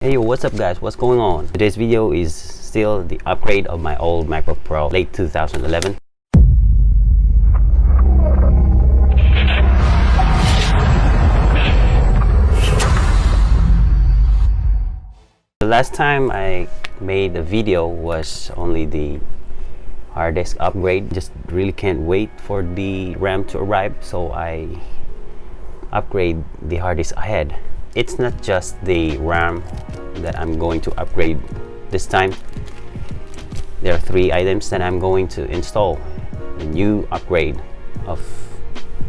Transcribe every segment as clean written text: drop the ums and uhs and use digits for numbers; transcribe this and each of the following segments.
Hey, what's up guys, what's going on? Today's video is still the upgrade of my old MacBook Pro, late 2011. The last time I made a video was only the hard disk upgrade. Just really can't wait for the RAM to arrive, so I upgrade the hard disk ahead. It's not just the RAM that I'm going to upgrade this time. There are 3 items that I'm going to install a new upgrade of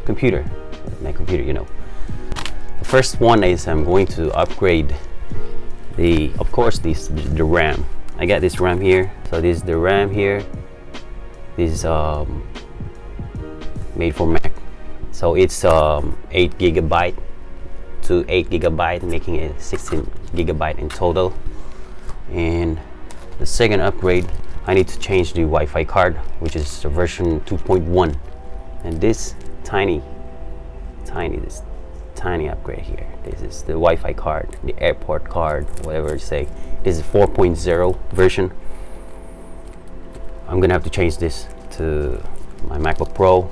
my computer, you know. The first one is I'm going to upgrade the RAM. I got this RAM here, so this is the RAM here. This is made for Mac, so it's 8 GB to 8 GB, making it 16 GB in total. And the second upgrade, I need to change the Wi-Fi card, which is version 2.1, and this tiny upgrade here. This is the Wi-Fi card, the airport card, whatever you say. This is 4.0 version. I'm gonna have to change this to my MacBook Pro.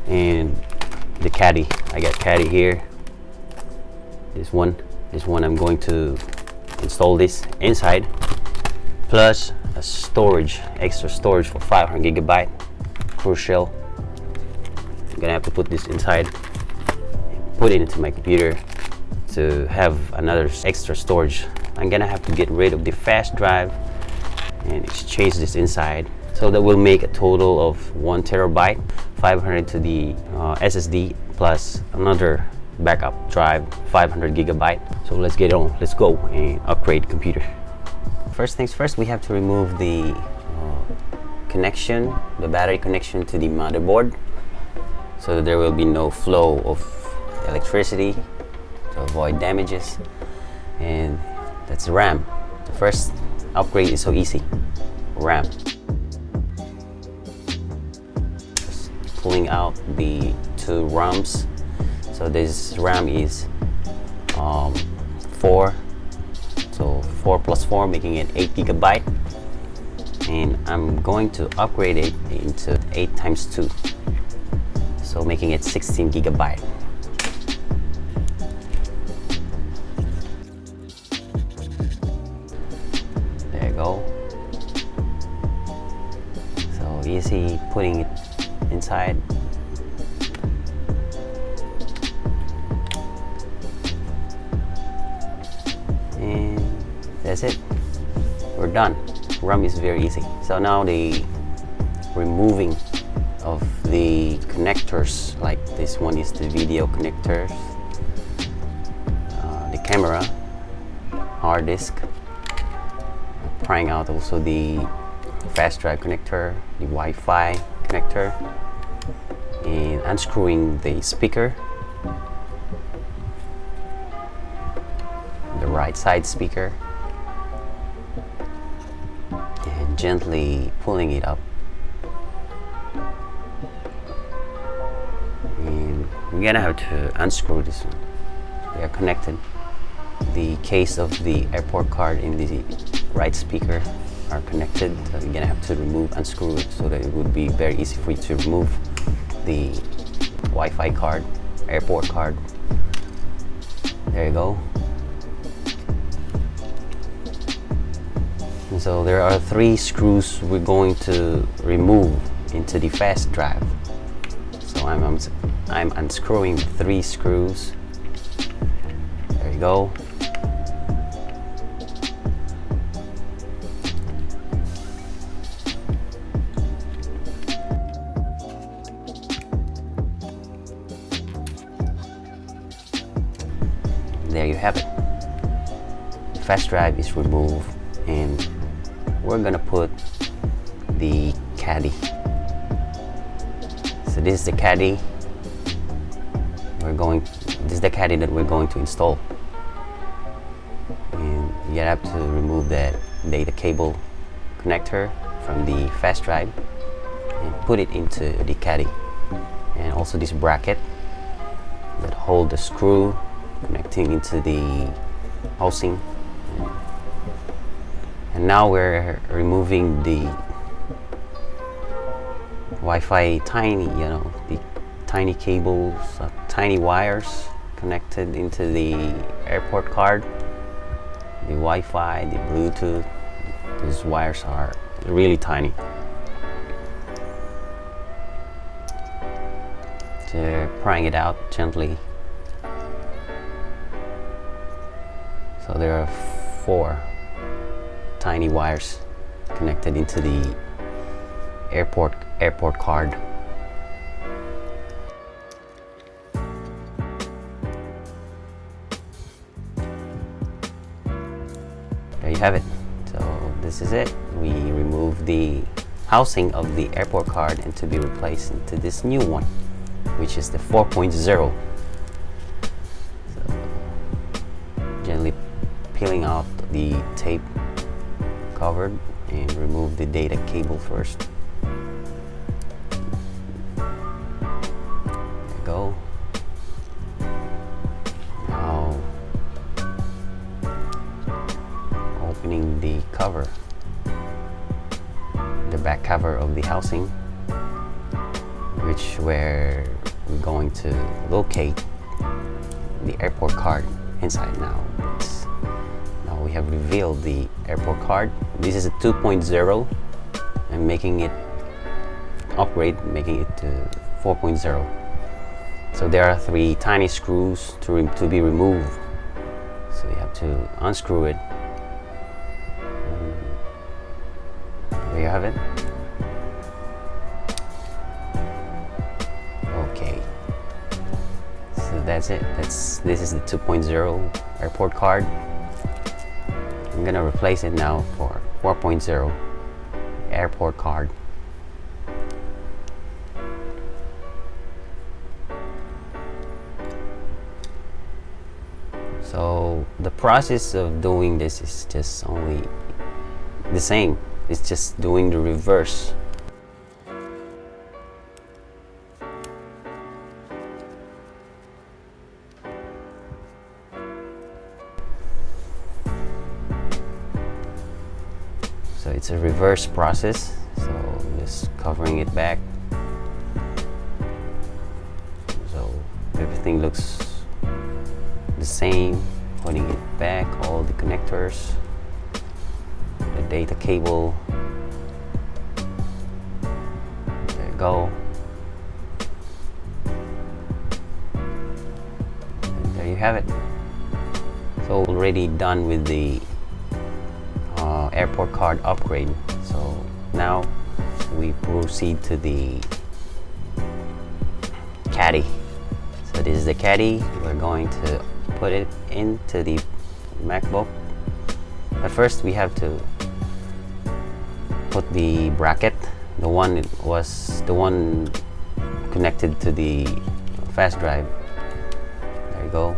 And the caddy, I got caddy here. This one I'm going to install this inside, plus a extra storage for 500 GB. Crucial. I'm gonna have to put this inside and put it into my computer to have another extra storage. I'm gonna have to get rid of the flash drive and exchange this inside, so that will make a total of 1 TB, 500 to the SSD, plus another backup drive, 500 GB. So let's get on, let's go and upgrade the computer. First things first, we have to remove the connection, the battery connection to the motherboard, so that there will be no flow of electricity to avoid damages. And that's the RAM. The first upgrade is so easy. RAM. Just pulling out the 2 RAMs. So this RAM is 4, so 4 plus 4, making it 8 GB, and I'm going to upgrade it into 8 times 2, so making it 16 GB. There you go. So easy putting it inside. And that's it, we're done. RAM is very easy. So now the removing of the connectors, like this one is the video connectors, the camera, hard disk, prying out also the flash drive connector, the Wi-Fi connector, and unscrewing the speaker, the right side speaker, and gently pulling it up. And we're gonna have to unscrew this one. They are connected. The case of the airport card in the right speaker are connected, so you're gonna have to unscrew it, so that it would be very easy for you to remove the Wi-Fi card, airport card. There you go. And so there are 3 screws we're going to remove into the flash drive. So I'm unscrewing the 3 screws. There you go. There you have it. The flash drive is removed, and we're gonna put the caddy. So this is the caddy. This is the caddy that we're going to install. And you have to remove that data cable connector from the flash drive and put it into the caddy. And also this bracket that hold the screw connecting into the housing. And now we're removing the Wi-Fi the tiny cables, tiny wires connected into the airport card, the Wi-Fi, the Bluetooth. These wires are really tiny. So prying it out gently. So there are 4 tiny wires connected into the airport card. There you have it. So this is it. We remove the housing of the airport card and to be replaced into this new one, which is the 4.0. So gently peeling out the tape covered and remove the data cable first. There you go. Now opening the cover, the back cover of the housing, where we're going to locate the airport card inside. Now we have revealed the airport card. This is a 2.0 and making it to 4.0. So there are 3 tiny screws to be removed. So you have to unscrew it. There you have it. Okay. So that's it. This is the 2.0 airport card. I'm gonna replace it now for 4.0 airport card. So the process of doing this is just only the same. It's just doing the reverse. So it's a reverse process. So just covering it back. So everything looks the same. Putting it back, all the connectors, the data cable. There you go. And there you have it. So already done with the airport card upgrade. So now we proceed to the caddy. So this is the caddy. We're going to put it into the MacBook. But first we have to put the bracket. The one connected to the flash drive. There you go.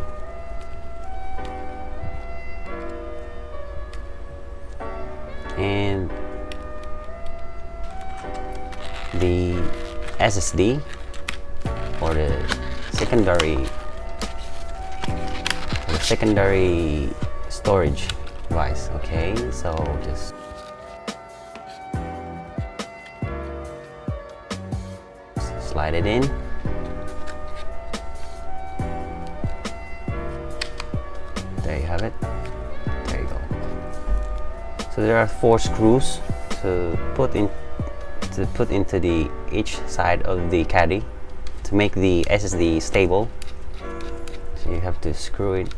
And the SSD or the secondary storage device. Okay, so just slide it in. There you have it. There you go. So there are 4 screws to put into the each side of the caddy to make the SSD stable. So you have to screw it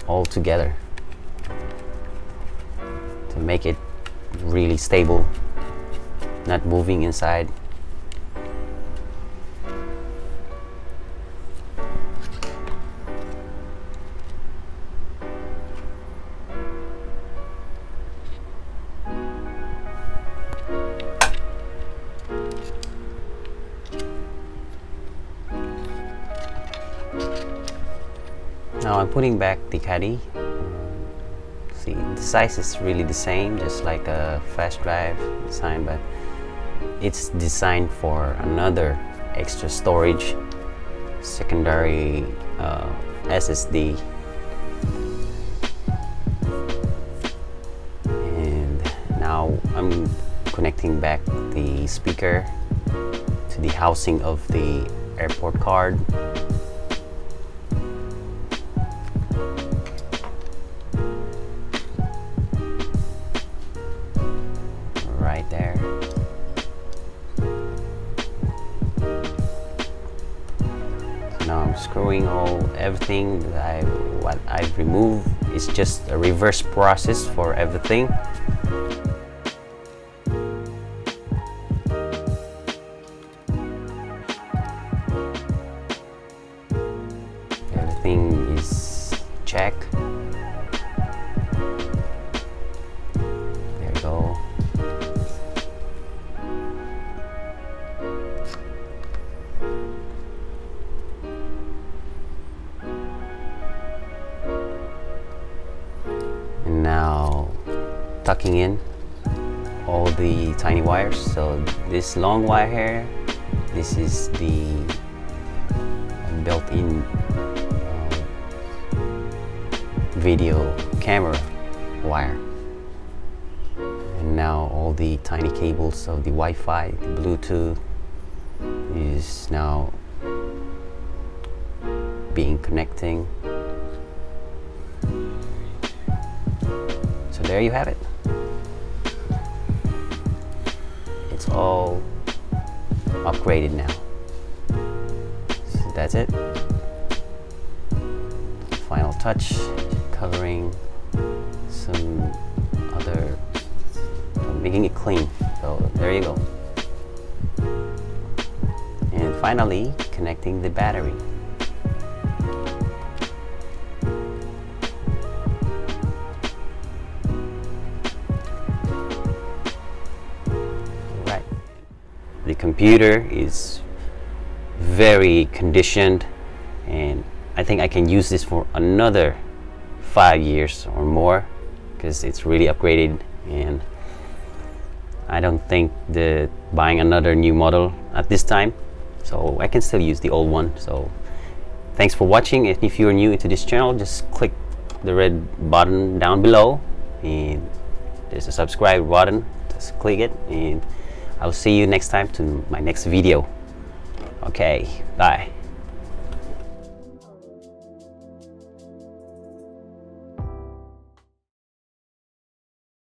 all together to make it really stable, not moving inside. Now I'm putting back the caddy. See, the size is really the same, just like a flash drive design, but it's designed for another extra storage, secondary SSD, and now I'm connecting back the speaker to the housing of the airport card. Right there. So now I'm screwing everything that what I've removed is just a reverse process for everything. Everything is checked. There you go. And now tucking in all the tiny wires. So this long wire here, this is the built-in video camera wire, and now all the tiny cables of the Wi-Fi, the Bluetooth is now being connecting. So there you have it. It's all upgraded now. So that's it. Final touch, covering some other, making it clean. So there you go. And finally, connecting the battery. Right. The computer is very conditioned, and I think I can use this for another 5 years or more because it's really upgraded, and I don't think that buying another new model at this time, so I can still use the old one. So thanks for watching, and if you're new into this channel, just click the red button down below, and there's a subscribe button, just click it, and I'll see you next time to my next video. Okay, bye.